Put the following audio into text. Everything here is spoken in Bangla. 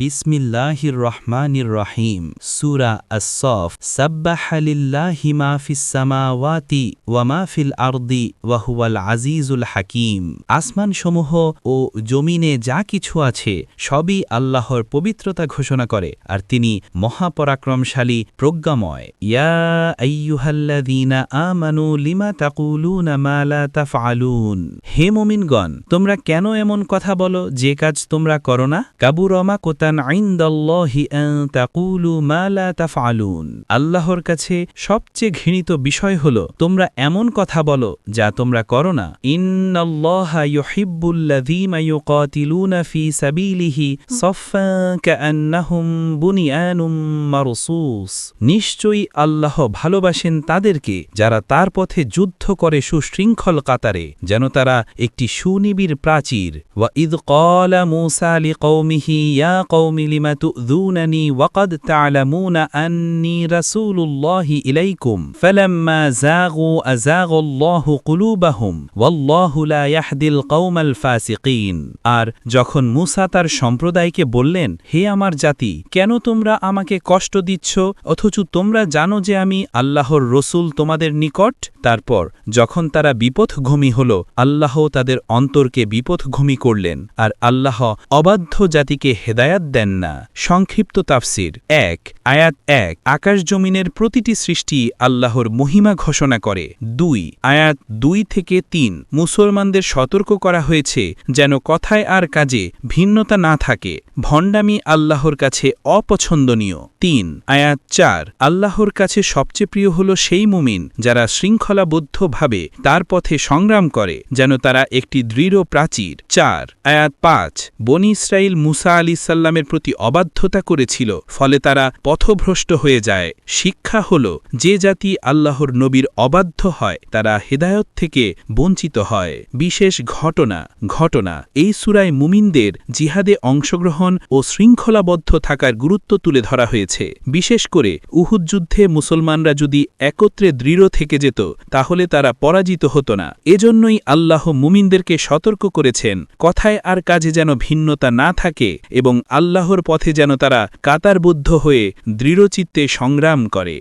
বিসমিল্লাহির রহমানির রহিম সূরা আস-সফ সাব্বাহা লিল্লাহি মা ফিস সামাওয়াতি ওয়া মা ফিল আরদি ওয়া হুয়াল আজিজুল হাকীম। আসমানসমূহ ও জমিনে যা কিছু আছে সবই আল্লাহর পবিত্রতা ঘোষণা করে, আর তিনি মহাপরাক্রমশালী প্রজ্ঞাময়। ইয়া আইয়ুহাল্লাযীনা আমানু লিমা তাকুলুনা মা লা তাফআলুন। হে মুমিনগণ, তোমরা কেন এমন কথা বলো যে কাজ তোমরা করো না? কাবুরা মাকতান ইনদাল্লাহি আন তাকুলু মা লা তাফআলুন। আল্লাহর কাছে সবচেয়ে ঘৃণিত বিষয় হলো তোমরা এমন কথা বলো যা তোমরা করো না। ইন্নাল্লাহা ইউহিব্বুল্লাযীনা ইউকাতিলুনা ফি সাবিলিহি সাফফান কাআন্নাহুম বুনিয়ানুম মারসুস। নিশ্চয়ই আল্লাহ ভালোবাসেন তাদেরকে যারা তার পথে যুদ্ধ করে সুশৃঙ্খল কাতারে, যেন তারা একটি সুনিবিড় প্রাচীর। ওয়া ইয ক্বালা মূসা লিকওমিহি ইয়া কওমি লিমা তুযুনানি ওয়াকাদ তা'লামুনা আন্নী রাসূলুল্লাহি ইলাইকুম ফালাম্মা যাগু আযাগাল্লাহু কুলুবাহুম ওয়াল্লাহু লা ইয়াহদিল কওমাল ফাসিকিন। আর যখন মূসা তার সম্প্রদায়কে বললেন, হে আমার জাতি, কেন তোমরা আমাকে কষ্ট দিচ্ছ অথচ তোমরা জানো যে আমি আল্লাহর রসূল তোমাদের নিকট? তারপর যখন তারা বিপথগামী হল, আল্লাহ তাদের অন্তরকে বিপথগামী করলেন, আর আল্লাহ অবাধ্য জাতিকে হেদায়াত দেন না। সংক্ষিপ্ত তাফসির। ১ আয়াত ১ আকাশ জমিনের প্রতিটি সৃষ্টি আল্লাহর মহিমা ঘোষণা করে। ২ আয়াত ২ থেকে ৩ মুসলমানদের সতর্ক করা হয়েছে যেন কথায় আর কাজে ভিন্নতা না থাকে। ভণ্ডামি আল্লাহর কাছে অপছন্দনীয়। ৩ আয়াত ৪ আল্লাহর কাছে সবচেয়ে প্রিয় হল সেই মুমিন যারা শৃঙ্খলাবদ্ধভাবে তার পথে সংগ্রাম করে, যেন তারা একটি দৃঢ় প্রাচীর। ৪ আয়াত ৫ বনী ইসরাঈল মূসা আলাইহিস সালামের প্রতি অবাধ্যতা করেছিল, ফলে তারা পথভ্রষ্ট হয়ে যায়। শিক্ষা হল যে জাতি আল্লাহর নবীর অবাধ্য হয় তারা হেদায়ত থেকে বঞ্চিত হয়। বিশেষ ঘটনা এই সূরায় মুমিনদের জিহাদে অংশগ্রহণ ও শৃঙ্খলাবদ্ধ থাকার গুরুত্ব তুলে ধরা হয়েছে। বিশেষ করে উহুদ যুদ্ধে মুসলমানরা যদি একত্রে দৃঢ় থেকে যেত তাহলে তারা পরাজিত হতো না। এজন্যই আল্লাহ মুমিনদেরকে সতর্ক করেছেন কথায় আর কাজে যেন ভিন্নতা না থাকে এবং আল্লাহর পথে যেন তারা কাতারবদ্ধ হয়ে দৃঢ়চিত্তে সংগ্রাম করে।